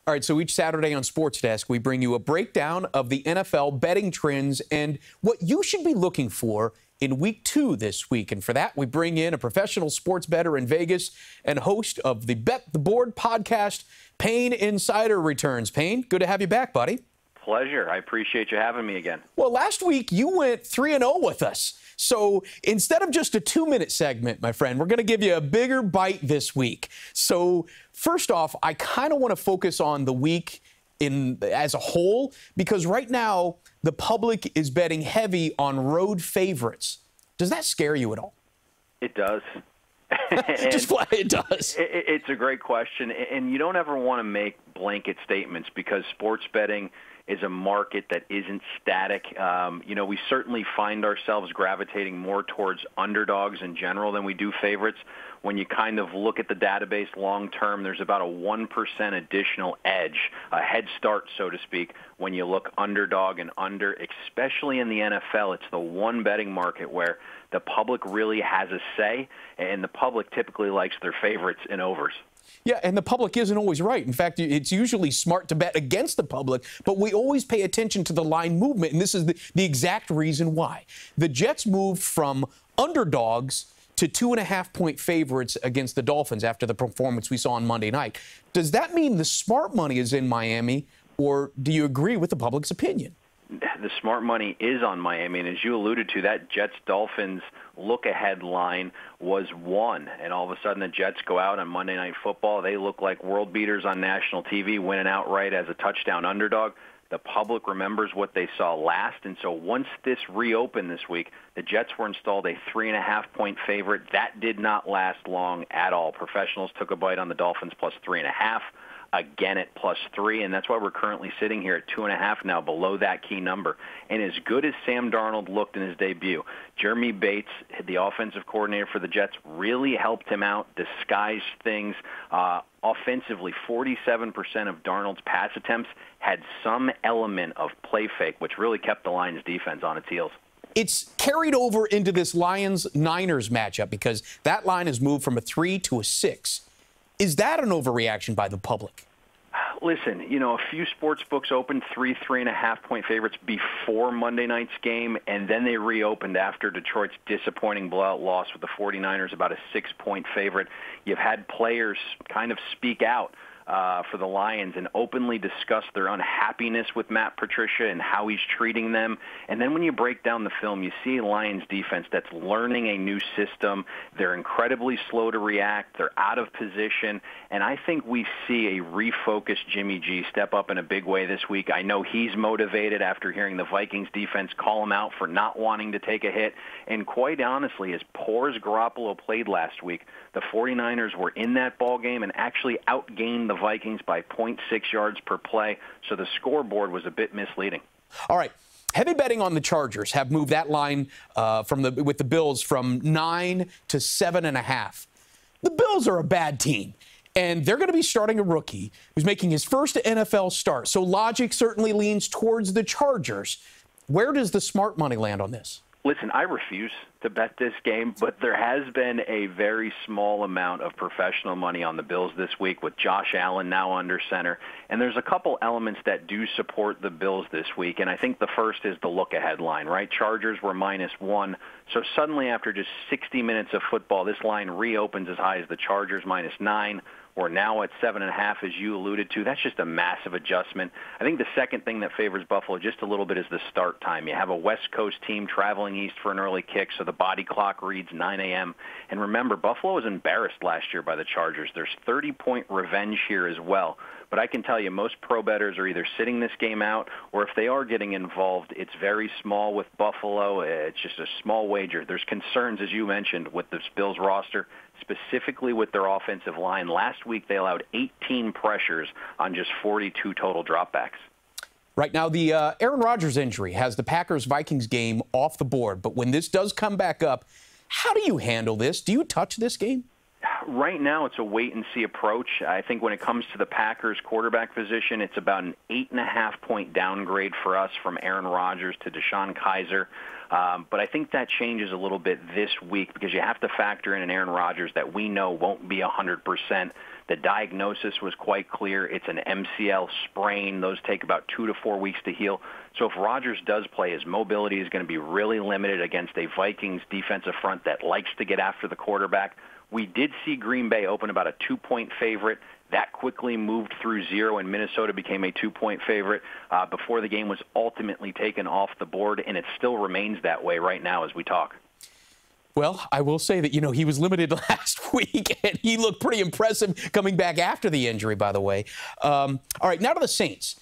All right, so each Saturday on Sports Desk, we bring you a breakdown of the NFL betting trends and what you should be looking for in Week 2 this week. And for that, we bring in a professional sports bettor in Vegas and host of the Bet the Board podcast, Payne Insider returns. Payne, good to have you back, buddy. Pleasure. I appreciate you having me again. Well, last week you went 3-0 with us. So instead of just a 2-minute segment, my friend, we're going to give you a bigger bite this week. So first off, I kind of want to focus on the week as a whole, because right now the public is betting heavy on road favorites. Does that scare you at all? It does. Just flat, it does. It's a great question, and you don't ever want to make blanket statements because sports betting is a market that isn't static. We certainly find ourselves gravitating more towards underdogs in general than we do favorites. When you kind of look at the database long term, there's about a 1% additional edge, a head start, so to speak, when you look underdog and under, especially in the NFL. It's the one betting market where the public really has a say, and the public typically likes their favorites in overs. Yeah, and the public isn't always right. In fact, it's usually smart to bet against the public, but we always pay attention to the line movement, and this is the exact reason why. The Jets moved from underdogs to 2.5-point favorites against the Dolphins after the performance we saw on Monday night. Does that mean the smart money is in Miami, or do you agree with the public's opinion? The smart money is on Miami, and as you alluded to, that Jets-Dolphins look-ahead line was 1, and all of a sudden the Jets go out on Monday Night Football. They look like world beaters on national TV, winning outright as a touchdown underdog. The public remembers what they saw last, and so once this reopened this week, the Jets were installed a 3.5-point favorite. That did not last long at all. Professionals took a bite on the Dolphins plus 3.5. Again at plus 3, and that's why we're currently sitting here at 2.5 now, below that key number. And as good as Sam Darnold looked in his debut, Jeremy Bates, the offensive coordinator for the Jets, really helped him out, disguised things. Offensively, 47% of Darnold's pass attempts had some element of play fake, which really kept the Lions' defense on its heels. It's carried over into this Lions-Niners matchup because that line has moved from a 3 to a 6. Is that an overreaction by the public? Listen, a few sports books opened 3.5-point favorites before Monday night's game, and then they reopened after Detroit's disappointing blowout loss with the 49ers, about a 6-point favorite. You've had players kind of speak out for the Lions and openly discuss their unhappiness with Matt Patricia and how he's treating them. And then when you break down the film, you see a Lions defense that's learning a new system. They're incredibly slow to react. They're out of position. And I think we see a refocused Jimmy G step up in a big way this week. I know he's motivated after hearing the Vikings defense call him out for not wanting to take a hit. And quite honestly, as poor as Garoppolo played last week, the 49ers were in that ball game and actually outgained the Vikings by 0.6 yards per play, so the scoreboard was a bit misleading. All right. Heavy betting on the Chargers have moved that line with the Bills from 9 to 7.5. The Bills are a bad team, and they're going to be starting a rookie who's making his first NFL start, so logic certainly leans towards the Chargers. Where does the smart money land on this? Listen, I refuse to bet this game, but there has been a very small amount of professional money on the Bills this week with Josh Allen now under center. And there's a couple elements that do support the Bills this week, and I think the first is the look-ahead line, right? Chargers were -1, so suddenly after just 60 minutes of football, this line reopens as high as the Chargers -9. We're now at 7.5, as you alluded to. That's just a massive adjustment. I think the second thing that favors Buffalo just a little bit is the start time. You have a West Coast team traveling east for an early kick, so the body clock reads 9 a.m. And remember, Buffalo was embarrassed last year by the Chargers. There's 30-point revenge here as well. But I can tell you most pro bettors are either sitting this game out, or if they are getting involved, it's very small with Buffalo. It's just a small wager. There's concerns, as you mentioned, with this Bills roster, specifically with their offensive line. Last week, they allowed 18 pressures on just 42 total dropbacks. Right now, the Aaron Rodgers injury has the Packers-Vikings game off the board. But when this does come back up, how do you handle this? Do you touch this game? Right now, it's a wait-and-see approach. I think when it comes to the Packers quarterback position, it's about an 8.5-point downgrade for us from Aaron Rodgers to Deshaun Kaiser. But I think that changes a little bit this week because you have to factor in an Aaron Rodgers that we know won't be 100%. The diagnosis was quite clear. It's an MCL sprain. Those take about 2 to 4 weeks to heal. So if Rodgers does play, his mobility is going to be really limited against a Vikings defensive front that likes to get after the quarterback. We did see Green Bay open about a 2-point favorite. That quickly moved through 0, and Minnesota became a 2-point favorite before the game was ultimately taken off the board, and it still remains that way right now as we talk. Well, I will say that, he was limited last week, and he looked pretty impressive coming back after the injury, by the way. All right, now to the Saints.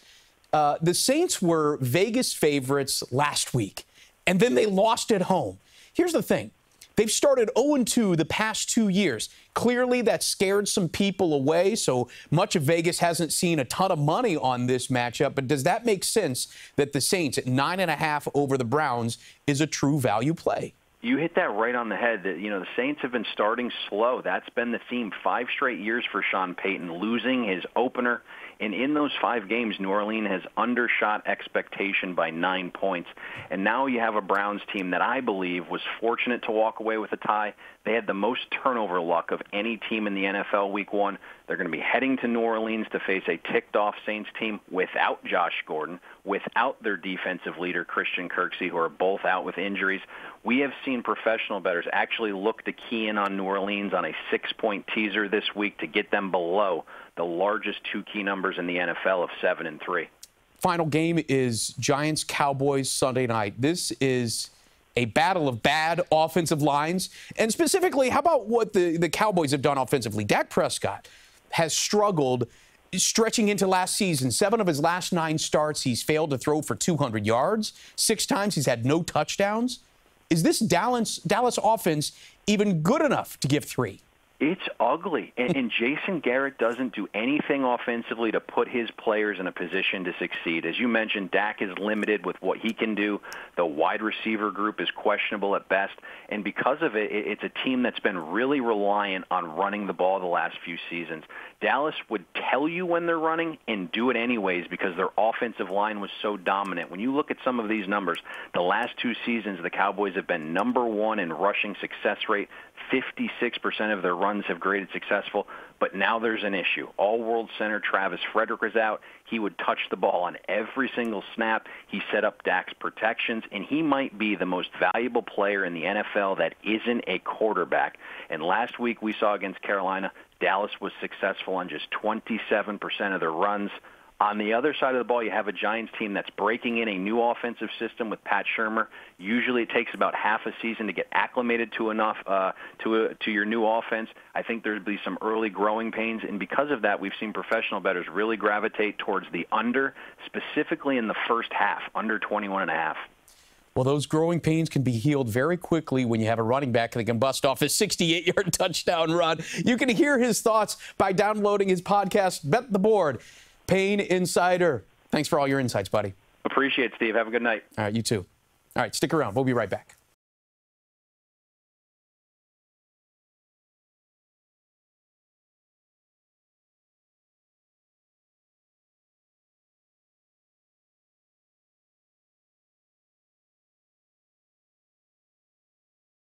The Saints were Vegas favorites last week, and then they lost at home. Here's the thing. They've started 0-2 the past 2 years. Clearly, that scared some people away, so much of Vegas hasn't seen a ton of money on this matchup. But does that make sense that the Saints at 9.5 over the Browns is a true value play? You hit that right on the head. The Saints have been starting slow. That's been the theme 5 straight years for Sean Payton, losing his opener. And in those 5 games, New Orleans has undershot expectation by 9 points. And now you have a Browns team that I believe was fortunate to walk away with a tie. They had the most turnover luck of any team in the NFL Week 1. They're going to be heading to New Orleans to face a ticked-off Saints team without Josh Gordon, without their defensive leader, Christian Kirksey, who are both out with injuries. We have seen professional bettors actually look to key in on New Orleans on a 6-point teaser this week to get them below the largest 2 key numbers in the NFL of 7 and 3. Final game is Giants-Cowboys Sunday night. This is a battle of bad offensive lines. And specifically, how about what the Cowboys have done offensively? Dak Prescott has struggled stretching into last season. 7 of his last 9 starts, he's failed to throw for 200 yards. 6 times he's had no touchdowns. Is this Dallas offense even good enough to give 3? It's ugly, and Jason Garrett doesn't do anything offensively to put his players in a position to succeed. As you mentioned, Dak is limited with what he can do. The wide receiver group is questionable at best, and because of it, it's a team that's been really reliant on running the ball the last few seasons. Dallas would tell you when they're running and do it anyways because their offensive line was so dominant. When you look at some of these numbers, the last 2 seasons, the Cowboys have been number 1 in rushing success rate. 56% of their runs have graded successful, but now there's an issue. All-World center Travis Frederick is out. He would touch the ball on every single snap. He set up Dak's protections, and he might be the most valuable player in the NFL that isn't a quarterback. And last week we saw against Carolina, Dallas was successful on just 27% of their runs. On the other side of the ball, you have a Giants team that's breaking in a new offensive system with Pat Shurmur. Usually it takes about half a season to get acclimated to enough to your new offense. I think there'll be some early growing pains, and because of that, we've seen professional bettors really gravitate towards the under, specifically in the first half, under 21.5. Well, those growing pains can be healed very quickly when you have a running back that can bust off a 68-yard touchdown run. You can hear his thoughts by downloading his podcast, Bet the Board. Payne Insider. Thanks for all your insights, buddy. Appreciate it, Steve. Have a good night. All right, you too. All right, stick around. We'll be right back.